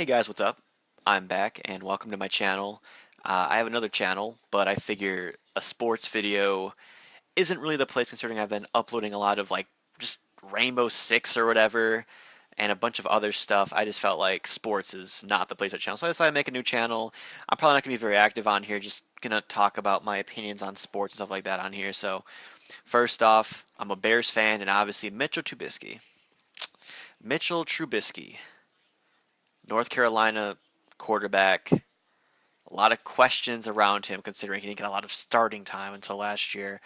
Hey guys, what's up? I'm back and welcome to my channel. I have another channel, but I figure a sports video isn't really the place considering I've been uploading a lot of like just Rainbow Six or whatever and a bunch of other stuff. I just felt like sports is not the place to channel. So I decided to make a new channel. I'm probably not going to be very active on here, just going to talk about my opinions on sports and stuff like that on here. So first off, I'm a Bears fan and obviously Mitchell Trubisky. Mitchell Trubisky, North Carolina quarterback. A lot of questions around him considering he didn't get a lot of starting time until last year.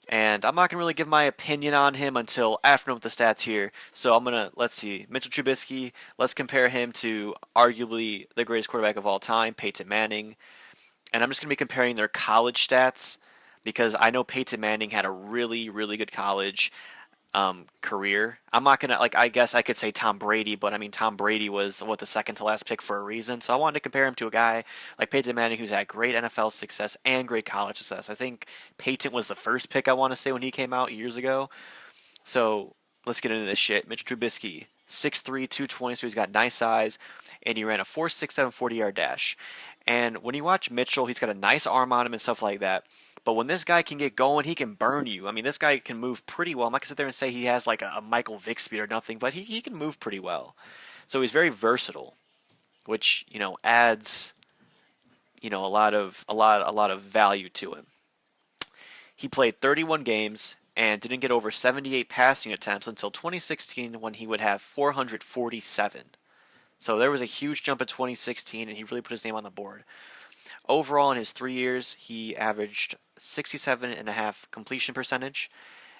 And I'm not going to really give my opinion on him until after with the stats here. So I'm going to, let's see, Mitchell Trubisky, let's compare him to arguably the greatest quarterback of all time, Peyton Manning. And I'm just going to be comparing their college stats because I know Peyton Manning had a really, really good college career. I'm not gonna like. I guess I could say Tom Brady, but I mean Tom Brady was the second to last pick for a reason. So I wanted to compare him to a guy like Peyton Manning, who's had great NFL success and great college success. I think Peyton was the first pick I want to say when he came out years ago. So let's get into this shit. Mitchell Trubisky, 6'3", 220, so he's got nice size, and he ran a 4.67 40-yard dash. And when you watch Mitchell, he's got a nice arm on him and stuff like that. But when this guy can get going, he can burn you. I mean, this guy can move pretty well. I'm not going to sit there and say he has like a Michael Vick speed or nothing, but he can move pretty well. So he's very versatile, which, adds, a lot of value to him. He played 31 games and didn't get over 78 passing attempts until 2016 when he would have 447. So there was a huge jump in 2016 and he really put his name on the board. Overall, in his 3 years, he averaged 67.5 completion percentage,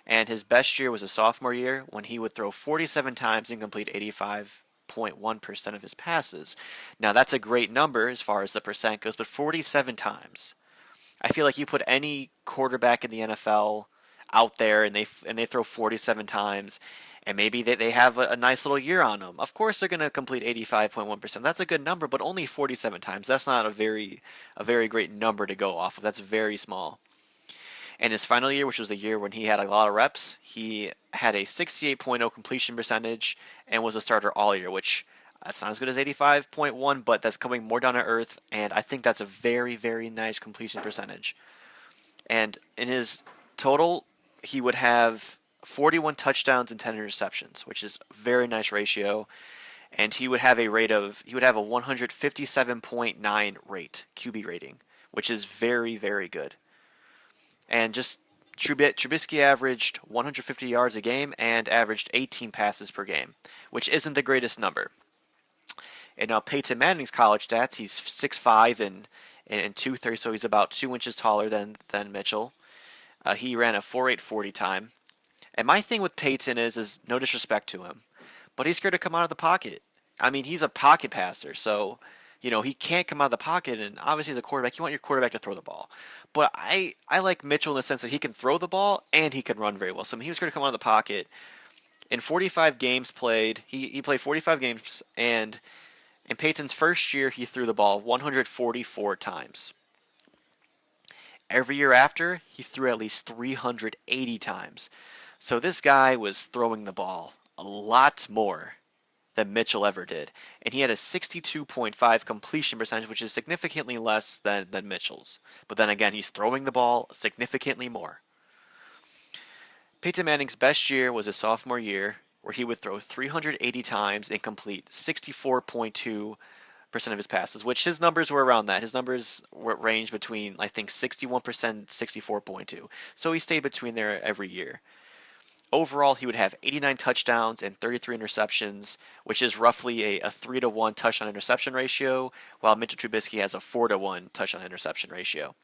and his best year was his sophomore year when he would throw 47 times and complete 85.1% of his passes. Now, that's a great number as far as the percent goes, but 47 times. I feel like you put any quarterback in the NFL out there and they throw 47 times and maybe they have a nice little year on them. Of course they're going to complete 85.1%. That's a good number, but only 47 times. That's not a very great number to go off of. That's very small. And his final year, which was the year when he had a lot of reps, he had a 68.0 completion percentage and was a starter all year, which that's not as good as 85.1, but that's coming more down to earth, and I think that's a very, very nice completion percentage. And in his total, he would have 41 touchdowns and 10 interceptions, which is a very nice ratio. And he would have a 157.9 rate, QB rating, which is very, very good. And just Trubisky averaged 150 yards a game and averaged 18 passes per game, which isn't the greatest number. And now Peyton Manning's college stats, he's 6'5" and 230, so he's about 2 inches taller than Mitchell. He ran a 4.8 40 time. And my thing with Peyton is no disrespect to him, but he's scared to come out of the pocket. I mean, he's a pocket passer, so he can't come out of the pocket. And obviously, as a quarterback, you want your quarterback to throw the ball. But I like Mitchell in the sense that he can throw the ball and he can run very well. So I mean, he was scared to come out of the pocket. In 45 games played, he played 45 games, and in Peyton's first year, he threw the ball 144 times. Every year after, he threw at least 380 times. So this guy was throwing the ball a lot more than Mitchell ever did. And he had a 62.5 completion percentage, which is significantly less than Mitchell's. But then again, he's throwing the ball significantly more. Peyton Manning's best year was his sophomore year, where he would throw 380 times and complete 64.2% of his passes, which his numbers were around that. His numbers were ranged between, I think, 61% and 64.2. So he stayed between there every year. Overall, he would have 89 touchdowns and 33 interceptions, which is roughly a 3-to-1 touchdown interception ratio, while Mitchell Trubisky has a 4-to-1 touchdown interception ratio.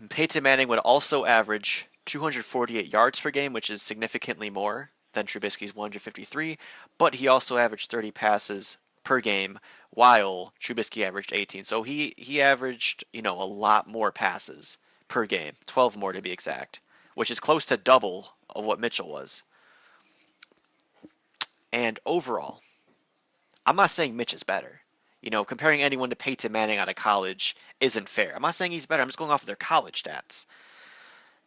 Peyton Manning would also average 248 yards per game, which is significantly more than Trubisky's 153, but he also averaged 30 passes per game, while Trubisky averaged 18. So he averaged, a lot more passes per game, 12 more to be exact, which is close to double of what Mitchell was. And overall, I'm not saying Mitch is better. Comparing anyone to Peyton Manning out of college isn't fair. I'm not saying he's better. I'm just going off of their college stats.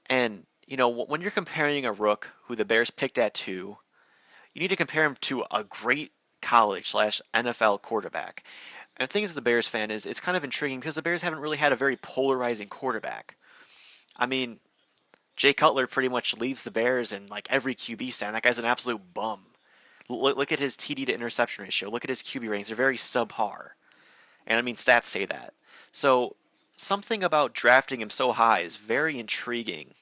And, when you're comparing a rook who the Bears picked at 2, you need to compare him to a great college slash NFL quarterback. And the thing as a Bears fan is it's kind of intriguing because the Bears haven't really had a very polarizing quarterback. I mean, Jay Cutler pretty much leads the Bears in like every QB stat. That guy's an absolute bum. Look at his TD to interception ratio. Look at his QB ratings. They're very subpar. And I mean, stats say that. So something about drafting him so high is very intriguing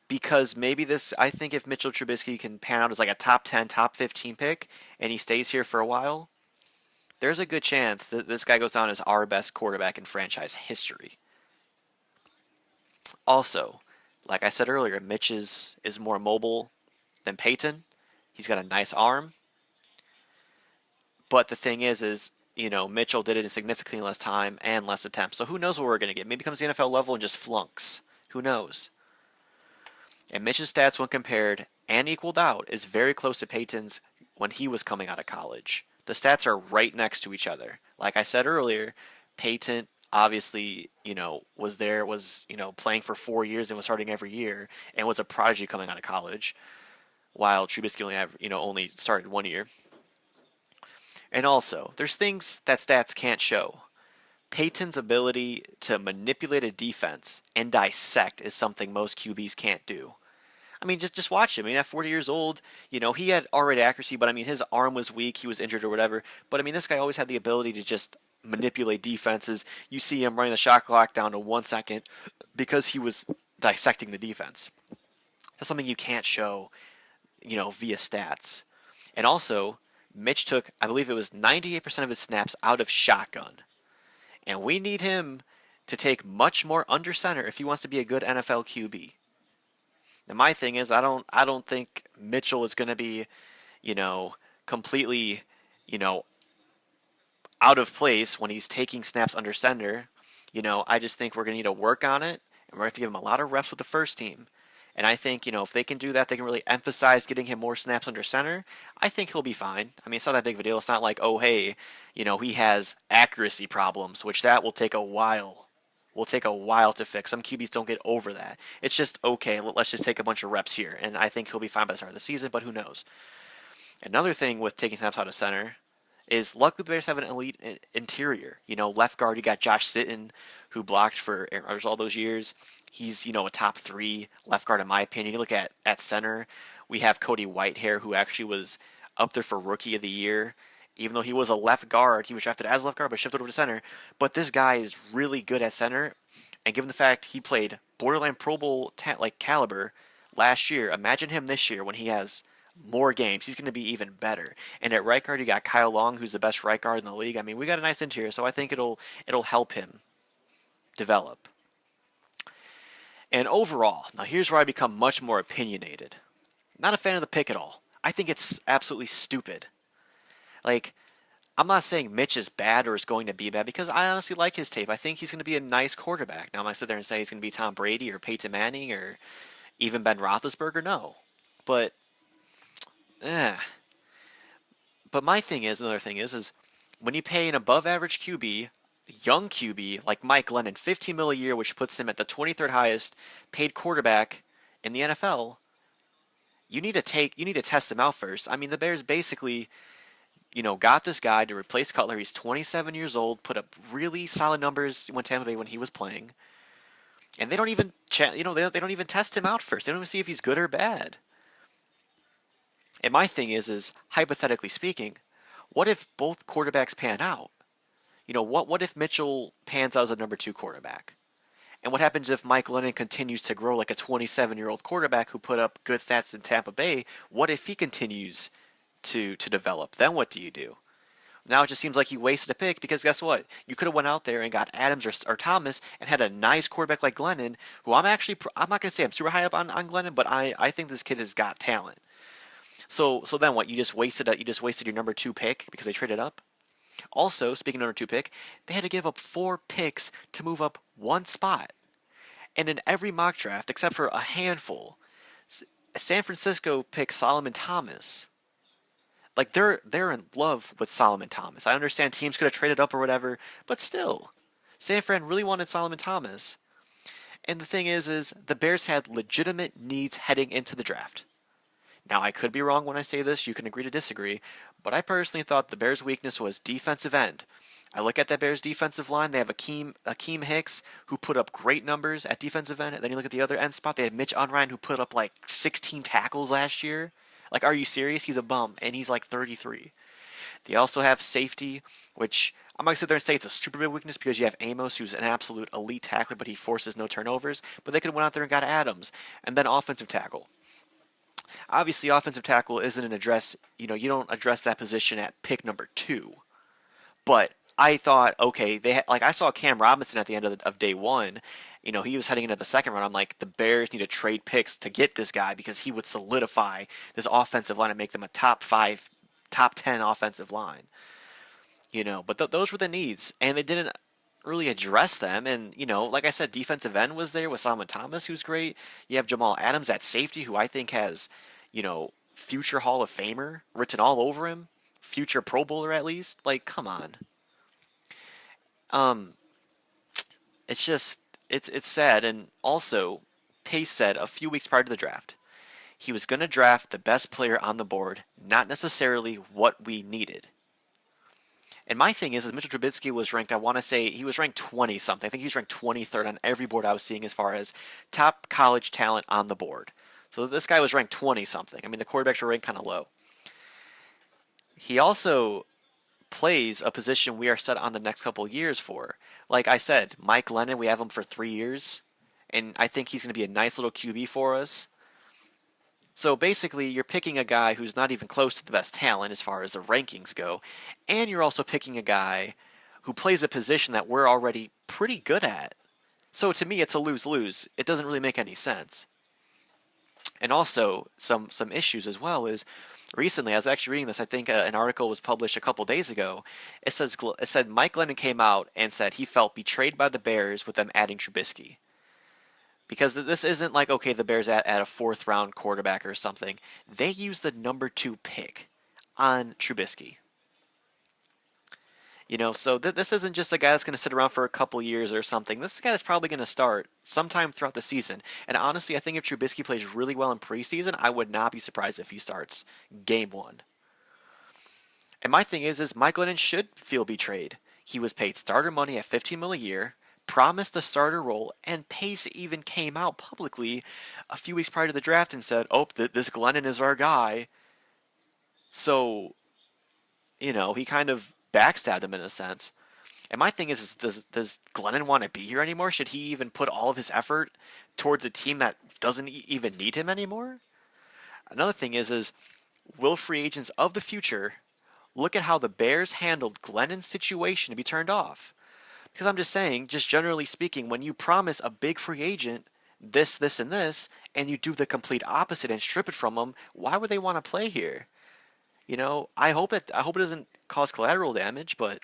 because maybe this, I think if Mitchell Trubisky can pan out as like a top 10, top 15 pick and he stays here for a while, there's a good chance that this guy goes down as our best quarterback in franchise history. Also, like I said earlier, Mitch is more mobile than Peyton. He's got a nice arm. But the thing is Mitchell did it in significantly less time and less attempts. So who knows what we're going to get? Maybe he comes to the NFL level and just flunks. Who knows? And Mitch's stats, when compared and equaled out, is very close to Peyton's when he was coming out of college. The stats are right next to each other. Like I said earlier, Peyton obviously, was playing for 4 years and was starting every year and was a prodigy coming out of college, while Trubisky only started 1 year. And also, there's things that stats can't show. Peyton's ability to manipulate a defense and dissect is something most QBs can't do. I mean, just watch him. I mean, at 40 years old, he had already accuracy, but I mean, his arm was weak, he was injured or whatever. But I mean, this guy always had the ability to just manipulate defenses. You see him running the shot clock down to 1 second because he was dissecting the defense. That's something you can't show, via stats. And also, Mitch took, I believe it was 98% of his snaps out of shotgun. And we need him to take much more under center if he wants to be a good NFL QB. Now my thing is I don't think Mitchell is going to be, completely, out of place when he's taking snaps under center. I just think we're going to need to work on it, and we're going to have to give him a lot of reps with the first team. And I think, if they can do that, they can really emphasize getting him more snaps under center. I think he'll be fine. I mean, it's not that big of a deal. It's not like, oh, hey, he has accuracy problems, which that will take a while. Will take a while to fix. Some QBs don't get over that. It's just, okay, let's just take a bunch of reps here. And I think he'll be fine by the start of the season, but who knows. Another thing with taking snaps out of center is luckily the Bears have an elite interior. Left guard, you got Josh Sitton, who blocked for Aaron Rodgers all those years. He's, a top 3 left guard in my opinion. You look at center, we have Cody Whitehair, who actually was up there for Rookie of the Year. Even though he was a left guard, he was drafted as left guard, but shifted over to center. But this guy is really good at center, and given the fact he played borderline Pro Bowl caliber last year, imagine him this year when he has more games. He's going to be even better. And at right guard, you got Kyle Long, who's the best right guard in the league. I mean, we got a nice interior, so I think it'll help him develop. And overall, now here's where I become much more opinionated. Not a fan of the pick at all. I think it's absolutely stupid. I'm not saying Mitch is bad or is going to be bad because I honestly like his tape. I think he's going to be a nice quarterback. Now, am I sit there and say he's going to be Tom Brady or Peyton Manning or even Ben Roethlisberger? No. But my thing is, another thing is when you pay an above-average QB, young QB like Mike Glennon, $15 million a year, which puts him at the 23rd highest paid quarterback in the NFL, you need to test him out first. I mean, the Bears basically, got this guy to replace Cutler. He's 27 years old, put up really solid numbers when Tampa Bay when he was playing, and they don't even they don't even test him out first. They don't even see if he's good or bad. And my thing is hypothetically speaking, what if both quarterbacks pan out? What if Mitchell pans out as a number 2 quarterback? And what happens if Mike Glennon continues to grow like a 27-year-old quarterback who put up good stats in Tampa Bay? What if he continues to develop? Then what do you do? Now it just seems like you wasted a pick because guess what? You could have went out there and got Adams or Thomas and had a nice quarterback like Glennon, who I'm not going to say I'm super high up on Glennon, but I think this kid has got talent. So then what? You just wasted your number 2 pick because they traded up? Also, speaking of number 2 pick, they had to give up 4 picks to move up 1 spot. And in every mock draft, except for a handful, San Francisco picked Solomon Thomas. They're in love with Solomon Thomas. I understand teams could have traded up or whatever, but still, San Fran really wanted Solomon Thomas. And the thing is the Bears had legitimate needs heading into the draft. Now, I could be wrong when I say this, you can agree to disagree, but I personally thought the Bears' weakness was defensive end. I look at that Bears defensive line, they have Akeem Hicks, who put up great numbers at defensive end, and then you look at the other end spot, they have Mitch Unrein, who put up like 16 tackles last year. Like, are you serious? He's a bum, and he's like 33. They also have safety, which I'm not going to sit there and say it's a super big weakness because you have Amos, who's an absolute elite tackler, but he forces no turnovers. But they could have went out there and got Adams. And then offensive tackle. Obviously, offensive tackle isn't an address, you don't address that position at pick number 2. But I thought, okay, like I saw Cam Robinson at the end of day one. He was heading into the second round. I'm like, the Bears need to trade picks to get this guy because he would solidify this offensive line and make them a top 5, top 10 offensive line. But those were the needs, and they didn't really address them. And like I said, defensive end was there with Solomon Thomas, who's great. You have Jamal Adams at safety, who I think has, future Hall of Famer written all over him, future Pro Bowler at least. Like, come on. Um, it's just it's sad. And also, Pace said a few weeks prior to the draft, he was going to draft the best player on the board, not necessarily what we needed. And my thing is Mitchell Trubisky was ranked, I want to say, he was ranked 20 something. I think he was ranked 23rd on every board I was seeing as far as top college talent on the board. So this guy was ranked 20 something. I mean, the quarterbacks were ranked kind of low. He also plays a position we are set on the next couple of years for. Like I said, Mike Lennon, we have him for 3 years. And I think he's going to be a nice little QB for us. So basically, you're picking a guy who's not even close to the best talent as far as the rankings go, and you're also picking a guy who plays a position that we're already pretty good at. So to me, it's a lose-lose. It doesn't really make any sense. And also, some issues as well is, recently, I was actually reading this, I think an article was published a couple days ago. It said Mike Lennon came out and said he felt betrayed by the Bears with them adding Trubisky. Because this isn't like, okay, the Bears at a 4th round quarterback or something. They used the number 2 pick on Trubisky. So this isn't just a guy that's going to sit around for a couple years or something. This guy is probably going to start sometime throughout the season. And honestly, I think if Trubisky plays really well in preseason, I would not be surprised if he starts game 1. And my thing is Mike Lennon should feel betrayed. He was paid starter money at $15 million a year, promised the starter role, and Pace even came out publicly a few weeks prior to the draft and said, oh, this Glennon is our guy. So, he kind of backstabbed him in a sense. And my thing is does Glennon want to be here anymore? Should he even put all of his effort towards a team that doesn't even need him anymore? Another thing is will free agents of the future look at how the Bears handled Glennon's situation to be turned off? Because I'm just saying, just generally speaking, when you promise a big free agent this, and this, and you do the complete opposite and strip it from them, why would they want to play here? I hope it doesn't cause collateral damage, but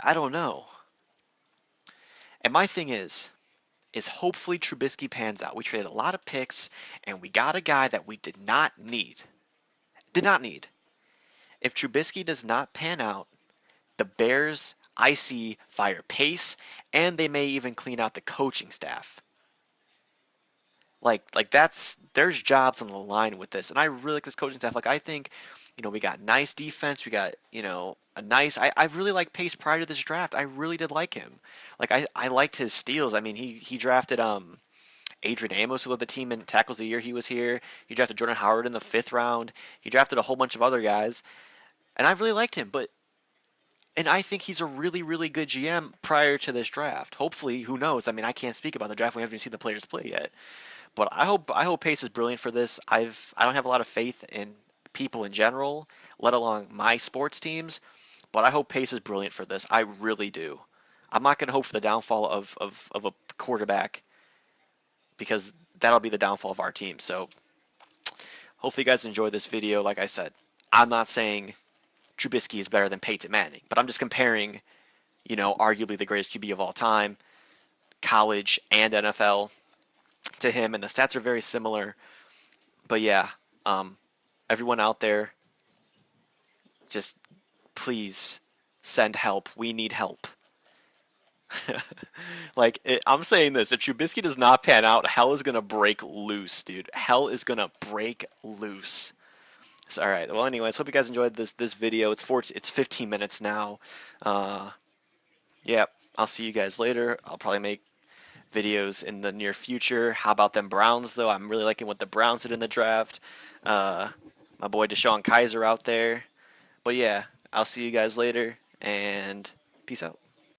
I don't know. And my thing is hopefully Trubisky pans out. We traded a lot of picks, and we got a guy that we did not need. Did not need. If Trubisky does not pan out, the Bears, I see, fire Pace, and they may even clean out the coaching staff. Like there's jobs on the line with this, and I really like this coaching staff. Like I think, we got nice defense, we got a nice. I really liked Pace prior to this draft. I really did like him. Like I liked his steals. I mean he drafted Adrian Amos, who led the team in tackles the year he was here. He drafted Jordan Howard in the 5th round. He drafted a whole bunch of other guys, and I really liked him. And I think he's a really, really good GM prior to this draft. Hopefully, who knows? I mean, I can't speak about the draft. We haven't even seen the players play yet. But I hope Pace is brilliant for this. I don't have a lot of faith in people in general, let alone my sports teams. But I hope Pace is brilliant for this. I really do. I'm not going to hope for the downfall of a quarterback because that'll be the downfall of our team. So hopefully you guys enjoyed this video. Like I said, I'm not saying Trubisky is better than Peyton Manning, but I'm just comparing, arguably the greatest QB of all time, college and NFL, to him, and the stats are very similar. But yeah, everyone out there, just please send help. We need help. Like I'm saying this, if Trubisky does not pan out, hell is gonna break loose, dude. Hell is gonna break loose. So, all right. Well, anyways, hope you guys enjoyed this video. It's 15 minutes now. Uh, yeah. I'll see you guys later. I'll probably make videos in the near future. How about them Browns though? I'm really liking what the Browns did in the draft. Uh, my boy Deshaun Kaiser out there. But yeah, I'll see you guys later and peace out.